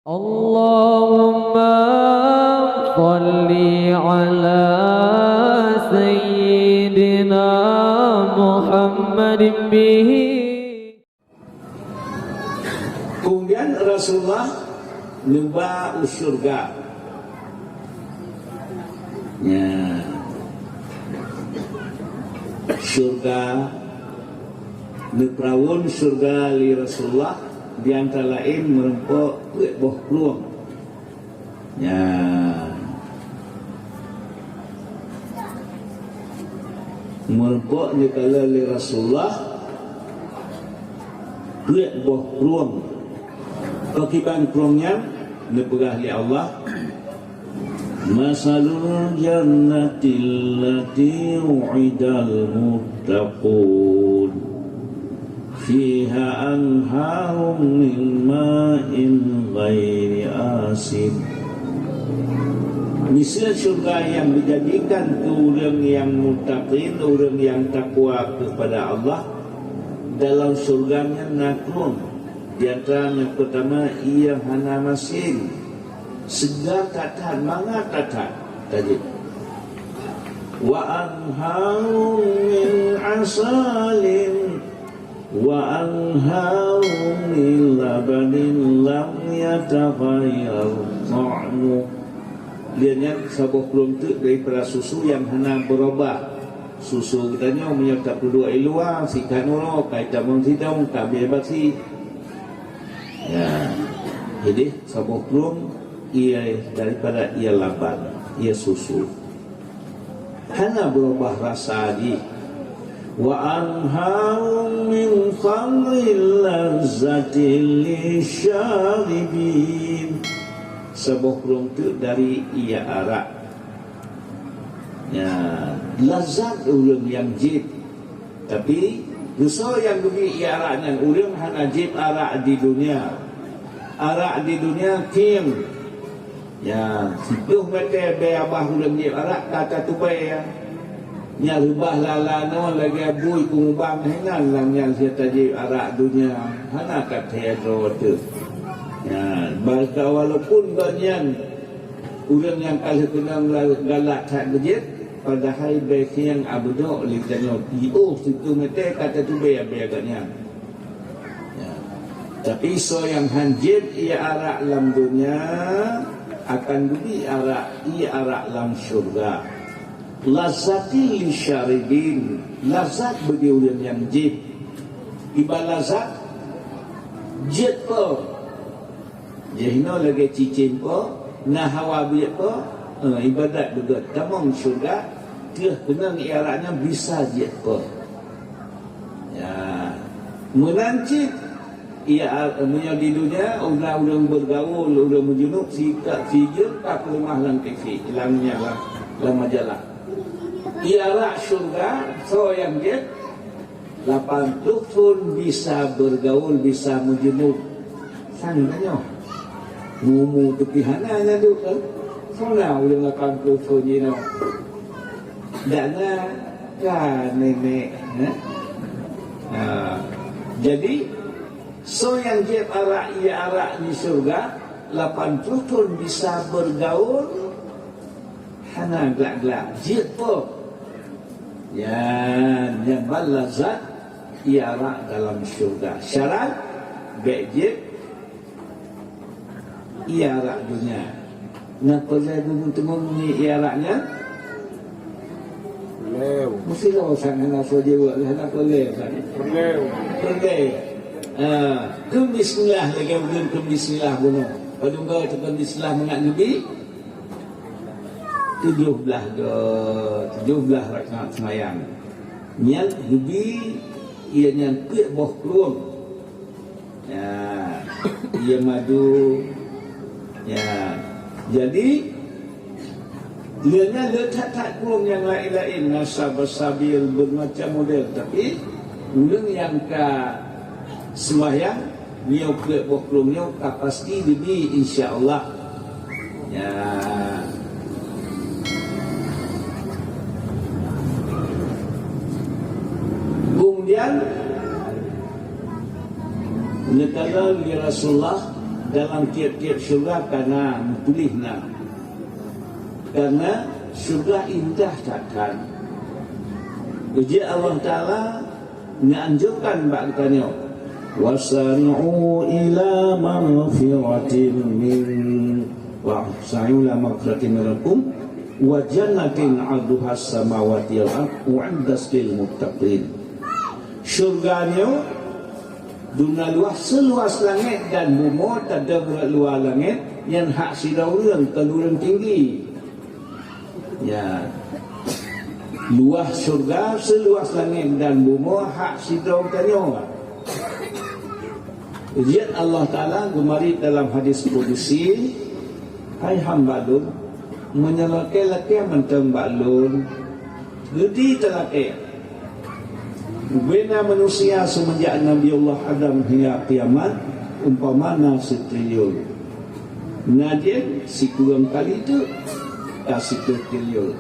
Allahumma salli ala Sayyidina Muhammadin bihi. Kemudian Rasulullah nyembah surga. Ya. Surga neprawun surga li Rasulullah di antara lain merempok kuih boh peluang. Ya. Merempok ni kala li Rasulullah kuih boh peluang. Kekiban peluangnya nepegah li Allah. Masalul jannatil lati u'idal muttaqun fiha anharum min ma'in ghairi asin. Misal syurga yang dijadikan orang yang muttaqin, orang yang takwa kepada Allah, dalam surganya naklun. Di antara yang pertama ia hana masin, segar tatan, manga tatan tadi. Wa anharum min asalin wa anharum min labanin lam yataghayyar ta'mu. Lihatnya sabuk belum tu daripada susu yang hana berubah. Susu katanya menyerta kedua iluang si kanuro kaitan mengsidong tak bebasi. Ya. Jadi sabuk belum ia daripada ia laban, ia susu. Hana berubah rasa di. Wa anharum min khamril lazzatil lisyaribin. Sebuah kurung tu dari ia arak. Ya, lazat urang yang jib. Tapi dosa yang demi ia arak nan urang hana jib arak di dunia. Arak di dunia kim. Ya, sipuh mate be abah urang jib arak kata tu bae ya. Nya rubah lalano lagi abui kumubang henan lang yang sia taji arak dunia. Hana kata ro tu. Ya, bahasa walaupun banyak orang yang kalau kenal galak tak berjet, padahal baik yang abdo litanya io situ mete kata tu agaknya. Ya. Tapi so yang hanjib ia arak dalam dunia akan beri arak ia arak dalam syurga. Lazati li syaribin, lazat bagi orang yang jib. Iba lazat jet po. Jahino lagi cicin po, nah hawa biak po, ibadat begat. Tamang syurga, dia kenang iaraknya bisa jet po. Ya, menancip ia punya di dunia, orang bergaul, orang menjunuk, sikap figure, tak lemah lang TV, ilangnya lah majalah. Iarak syurga, so yang jet, 80 pun bisa bergaul, bisa menjunuk. Sangganya. Mumu tepihananya tu kan. Soalnya udah 80 tahun ni no. Dana kan nenek. Jadi so yang jeb arak ia arak di surga 80 tahun bisa bergaul. Hana gelak-gelak jeb po. Ya, yang balazat ia arak dalam surga. Syarat baik jeb ia arak dunia. Kenapa saya temu ni ia araknya? Lew. Mesti kau sangat nak dia buat nak lew kan? Lew. Kum bismillah lagi belum kum bismillah bunuh. Pada kau tu kum bismillah mengat nabi 17 rakaat sembahyang. Niat nabi ia nyangkut boh keluar. Ya, ia madu. Ya, jadi lihatnya letak kurung yang lain-lain nasab-sabil bermacam model, tapi orang yang ke sembahyang niau ke boklongnya pasti lebih insya-Allah. Ya. Kemudian negara Rasulullah dalam tiap-tiap syurga karena pilihna. Karena syurga indah takkan. Jadi Allah Ta'ala menganjurkan ba'atanya wasari'u ila maghfiratin min wa'sa'u ila maghfiratin minkum wa jannatin 'arduha as-samawati wal ardu 'indas lil muttaqin. Syurganya dunia luas seluas langit dan bumi, tak ada luar langit yang hak sidauran keluran tinggi. Ya, luas syurga seluas langit dan bumi hak sidaurannya. Ujian Allah Ta'ala gemari dalam hadis qudsi, hai hamba lun, menyelaki-laki mentang baklun, gedi telaki. Bina manusia semenjak Nabi Allah Adam hingga kiamat umpamana setriliun. Nadien sekurang kali itu kasih triliun.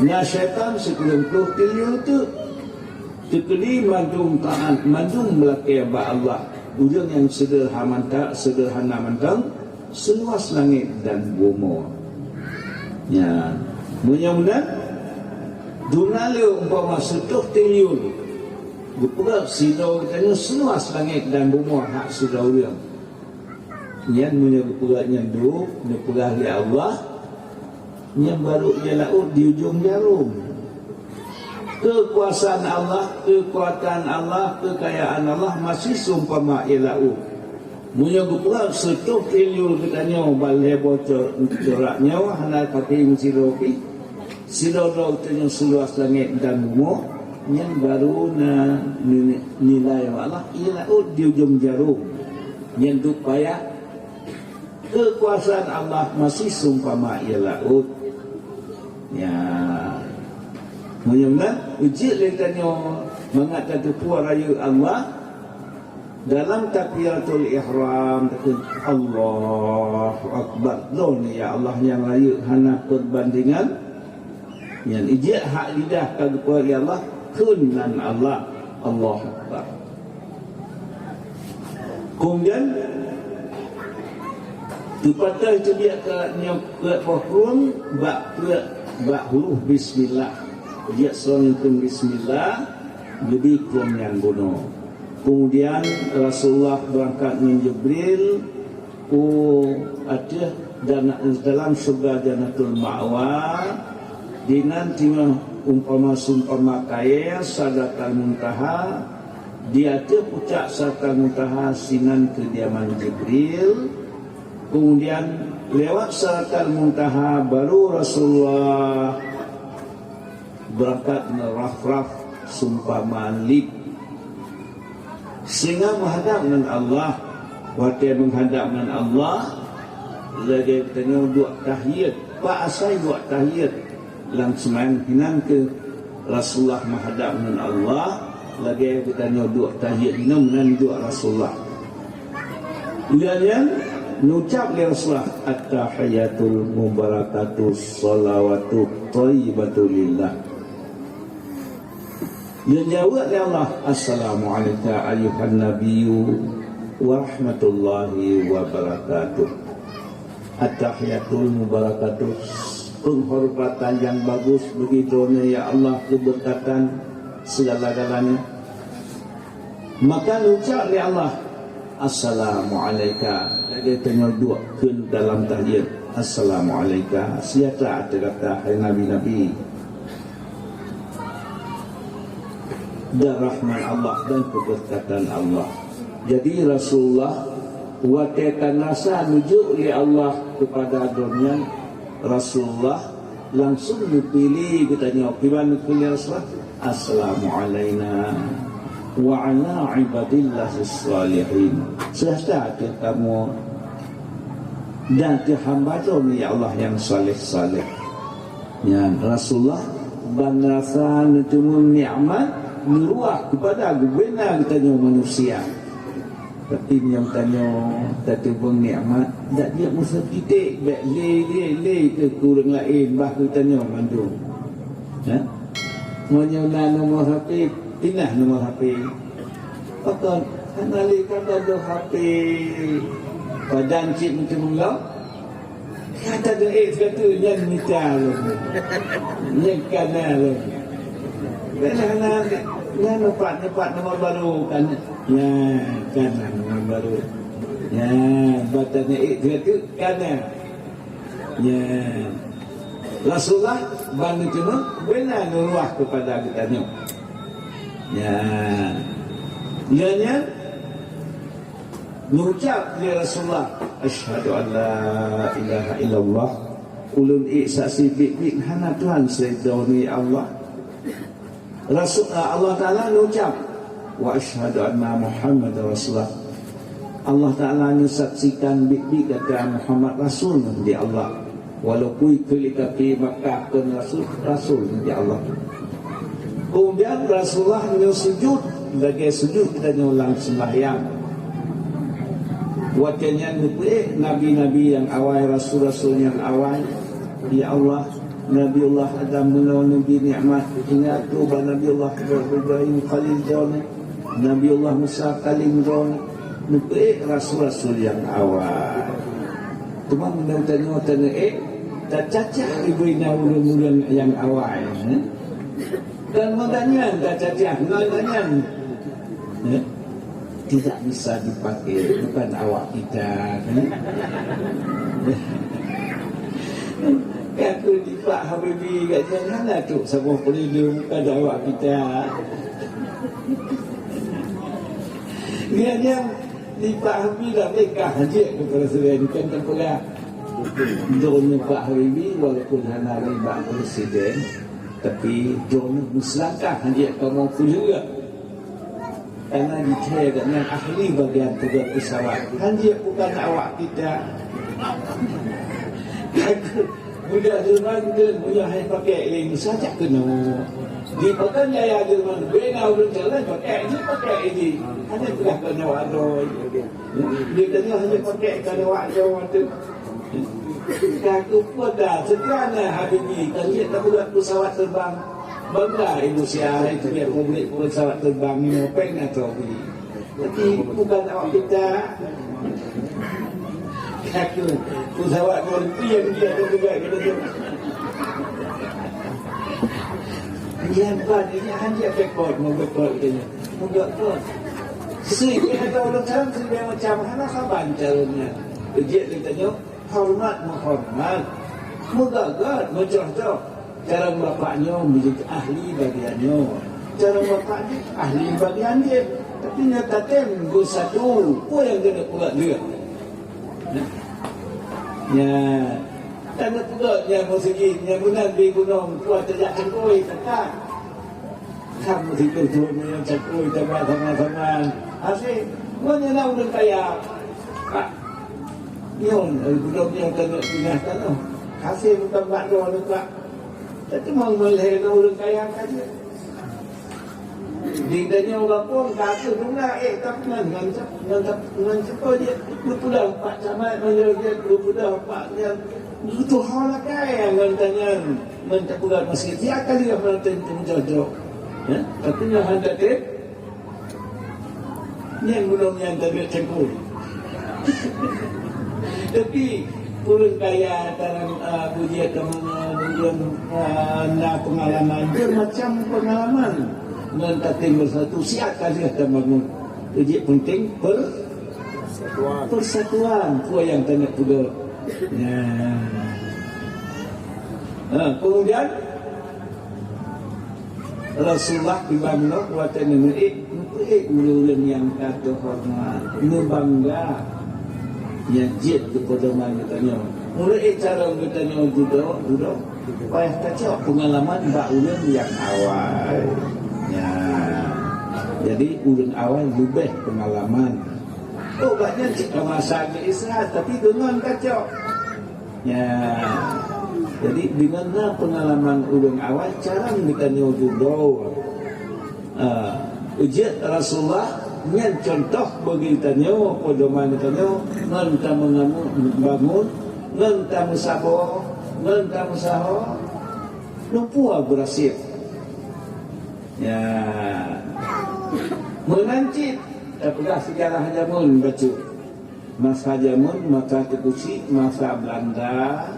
Nah syaitan sekurang 10 triliun itu tekeli madung taat, madung melaki ba Allah. Ujung yang sederhana mentang seluas langit dan bumi. Ya, mudah-mudahan dunia umpama 10 triliun. Gupura sidau katanya seluas langit dan bumi hak sidau dia. Yang punya gupura yang duduk, gupura li Allah, yang baru dia laut di ujung jarum. Kekuasaan Allah, kekuatan Allah, kekayaan Allah masih sumpama ialau. Punya gupura 10 triliun katanya balai bocor coraknya hana kaki siropi. Sidau katanya seluas langit dan bumi. Yang baru na nilai Allah ialah di ujung jarum. Yang dupaya kekuasaan Allah masih sumpama ialah ya. Mudah-mudahan uji letanya mengatakan puan raya Allah dalam takbiratul ihram Allahu Akbar. Lon ya Allah yang raya hana perbandingan yang ijak hak lidah kagak puan ya Allah kunan Allah Allahu Akbar. Kemudian dipatah itu dia ke pohon bak huruf bismillah. Dia selalu bismillah lebih kurang yang bunuh. Kemudian Rasulullah berangkat dengan Jibril ada dalam surga Jannatul Ma'wa di nanti umpama kaya Sidratul Muntaha dia tu puncak Sidratul Muntaha sinan kediaman Jibril. Kemudian lewat Sidratul Muntaha baru Rasulullah berangkat meraf-raf sumpah lip sehingga menghadap dengan Allah. Waktu menghadap dengan Allah lagi tanya dua tahiyat pak asai dua tahiyat langsung hinan ke Rasulullah menghadap dengan Allah lagi tanya dua tahiyat hinan dua Rasulullah kemudian nucap li Rasulullah at-tahiyatul mubarakatus salawatu thayyibatu lillah. Dia jawab ya Allah, Assalamualaikum ayuhan nabiyyu wa rahmatullahi wa barakatuh. At-tahiyatul mubarakatuh, penghormatan yang bagus begitu ya Allah, keberkatan segala-galanya. Maka ucap ya Allah, Assalamualaikum. Lagi tengah dua kun dalam tahiyat. Assalamualaikum. Siapa ada kata hai nabi-nabi. Dan rahmat Allah dan keberkatan Allah. Jadi Rasulullah watekan rasa nujuk oleh Allah kepada dunia. Rasulullah langsung dipilih katanya gimana pilih Rasulullah Assalamualaikum wa ala ibadillahis salihin. Sehasta kamu dan hamba ya Allah yang saleh-saleh. Ya Rasulullah bangsa nutumun nikmat meruah kepada gubernur tanya manusia. Tapi yang tanya tadi bang nikmat tak dia musuh kita baik le ke kurang lain bah tanya mandu. Ya. Monya nombor HP, pindah nombor HP. Pakon analika ada HP. Padan cik mungkin menggau. Kata dia kata yang minta lu. Yang kana lu. Nah nampak nama baru kan. Ya kana nama baru. Ya batanya kata kana. Ya Rasulullah bantu cuma benar nuruah kepada kita ni. Ya. Ianya mengucap ya Rasulullah asyhadu an la ilaha illallah ulun saksi bi hana Tuhan selain Allah. Allah Taala mengucap wa asyhadu anna Muhammadar Rasulullah. Allah Taala menyaksikan bi kata Muhammad Rasul di Allah. Walaupun kelika pi Makkah ke Rasul di Allah. Kemudian Rasulullah sujud sebagai sujud kita ulang sembahyang. Wajahnya nabi-nabi yang awal, rasul-rasul yang awal. Ya Allah, Nabiullah Adam menolongi nikmat hingga tuba Nabiullah Ibrahim Khalil John, Nabiullah Musa Kalim John, rasul-rasul yang awal. Cuma menurut tak cacah ibunya ulun-ulun yang awal. Dan maknanya tak cacah, maknanya tidak bisa dipakai, bukan awak kita. Aku di Pak Habibi kat janganlah tu sebuah pelindung bukan awak kita. Dia di Pak Habibi dah mereka haji kepada Presiden kan terpula. Jodoh Pak Habibi walaupun hanya riba Presiden, tapi jodoh muslakah haji kamu juga. Karena dicari dengan ahli bagian tugas pesawat. Haji bukan awak kita. Budak Jerman ke punya hai pakai ini saja kena. Di pekan jaya Jerman bena urut jalan pakai ini. Hanya sudah kena wadoi. Dia tanya hanya pakai kena wadoi tu. Aku pun dah sederhana hari ini. Haji tak buat pesawat terbang. Bangga Indonesia itu dia publik pesawat terbang ini pengen atau beli. Tapi bukan awak kita. Aku pesawat berhenti yang dia ada juga kita tu. Dia buat ini hanya backward, mau backward katanya. Mau backward. Sehingga ada orang cara sehingga macam mana kaban caranya. Dia tanya hormat menghormat. Mengagat mencerah. Cara bapaknya menjadi ahli bagiannya. Cara bapaknya ahli bagian dia. Tapi nyata tenggu satu. Apa yang kena pula dia? Ya. Tanda pula yang bersegi. Yang benar di gunung. Kuat tajak cengkoi. Kata. Kamu tidur-tidur yang cengkoi. Sama-sama. Asyik. Mana nak udah kaya? Kak. Nyon. Gunung yang kena pinahkan. Kasih bukan bakdo lupa. Tapi mau melihat orang kaya saja. Di dunia orang pun kata bunga tapi ngancap dia lupa dah pak camat dia lupa dah pak dia itu hal kaya ngantanya ngancap bukan masjid dia akan dia menonton penjajah. Ya, tapi yang hendak dia yang belum yang tadi cengkul. Tapi orang kaya dalam pujian kemudian pengalaman dia macam pengalaman menanti bersatu siapa dia bangun ujian penting persatuan kuah yang tanya juga. Kemudian Rasulullah dibangun kuatan ulun yang kata hormat bangga nyajit kepada mana tanya. Mulai cara bertanya duduk payah kacau pengalaman mbak ulun yang awal. Ya. Jadi ulun awal lebih pengalaman. Banyak jika masa istirahat tapi dengan kacau. Ya. Jadi dengan pengalaman ulun awal cara bertanya duduk. Ujian Rasulullah dengan contoh bagi tanya pada mana tanya ngenta bangun ngenta musabah ngenta musaha lupa berhasil ya menancit apakah sejarah jamun baca masa Jamun, masa Tekusi, masa Belanda,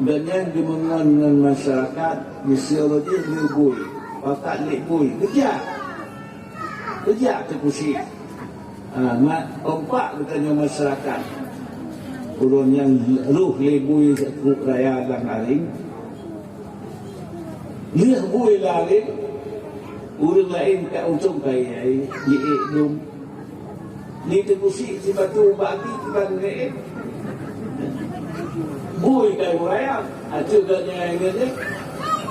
dan yang dimengenai masyarakat misiologi lebui, otak lebui, kerja Tekusi. Empat bertanya masyarakat, urun yang ruh lebui raya dan aring, lebui lain, urun lain kat ujung kaya, diikdum. Ni Tekusi si batu bagi kan ni bui kai raya itu ganya ini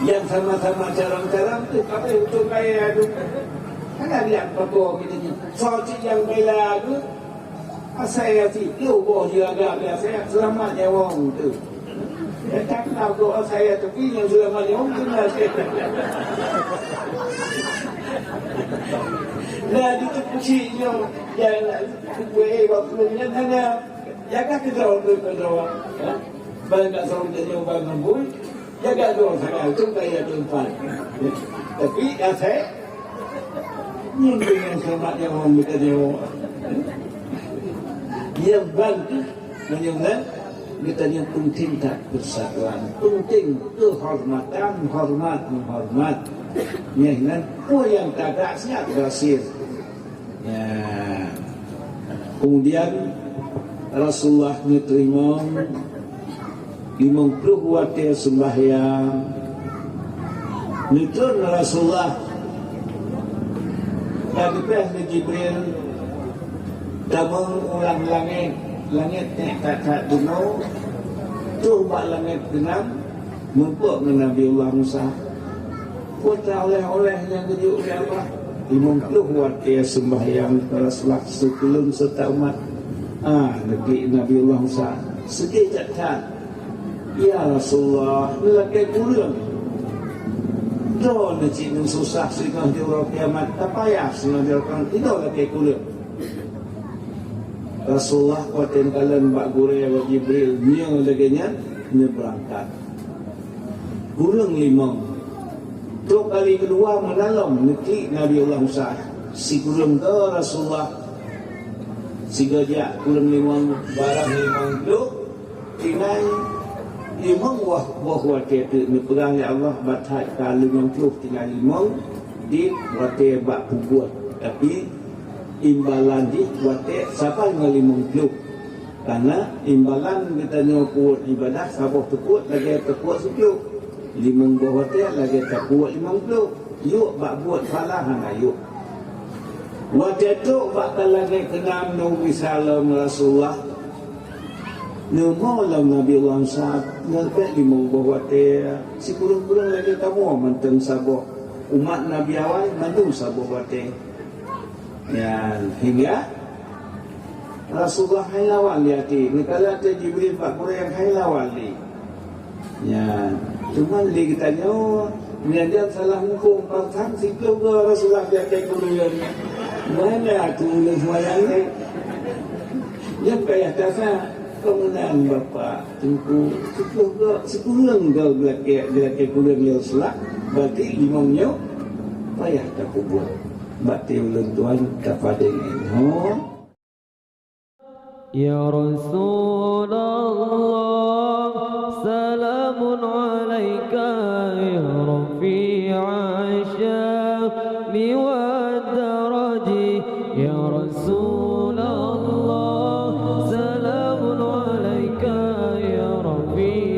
yang sama-sama carang-carang tu apa untuk kaya tu kan ada pokok kita soci yang bela tu saya si lu boh jaga saya selamatnya wong tu tak tahu kau saya tu yang selamatnya wong tu lah nah di Tekusinya yang gue waktunya hanya jaga kedraw banyak seorang jadi orang nembul jaga doang sangat itu kayak tempat tapi saya nyinggung yang selamat yang orang berkata dia bantu menyebutkan kita yang penting tak persatuan penting kehormatan menghormat yang yang tak ada siap berhasil. Ya. Kemudian Rasulullah menerima 50 waktu sembahyang. Nutun Rasulullah dan lepas Jibril damang ulang langit tak duno coba langit genap mumpuk dengan Nabi Allah Musa putra oleh yang kejuk oleh Allah 50 waktu sembahyang Rasulullah sebelum serta umat Nabi Allah Musa sekejap tak ya Rasulullah lelaki kurang Dol cik nun susah sehingga di orang kiamat tak payah sehingga di orang itu lelaki kurang Rasulullah kuatin kalian Mbak Guraya wa Jibril dia lagi berangkat kurang 5 tu kali kedua menalam negeri Nabi Allah Musa si kurang ke Rasulullah si gajah kurang 5 barang 5 duk tinggal 5 buah wakil itu perang ya Allah batat kalau 50 tinggal 5 di wakil bak pubuat tapi imbalan di wakil siapa yang 50 karena imbalan kita nyokut ibadah sabah tekut lagi tekut 10 limang buah hotel lagi tak buat 50 yuk bak buat falahan yuk waktu itu bakal lagi kenam Nabi Salam Rasulullah Numalam Nabi Allah Sa'ad ngelpek limang buah hotel si kurang-kurang lagi kamu manteng sabah umat Nabi awal mantung sabah hotel ya hingga Rasulullah hailawan liati kalau ada Jibril Pak Quraish yang hailawan li ya cuma dia tanya dia salah hukum pasang si keluar Rasulullah dia kayak keluar mana aku boleh semuanya dia payah dasar kemenang Bapak tunggu sekurang kau belakang keluar ya Rasulullah berarti limangnya payah tak buat berarti ulun Tuhan kepada ini Ya Rasulullah salamun alaika ya rafi'a syami wa daraji ya Rasulullah salamun alaika ya rafi'a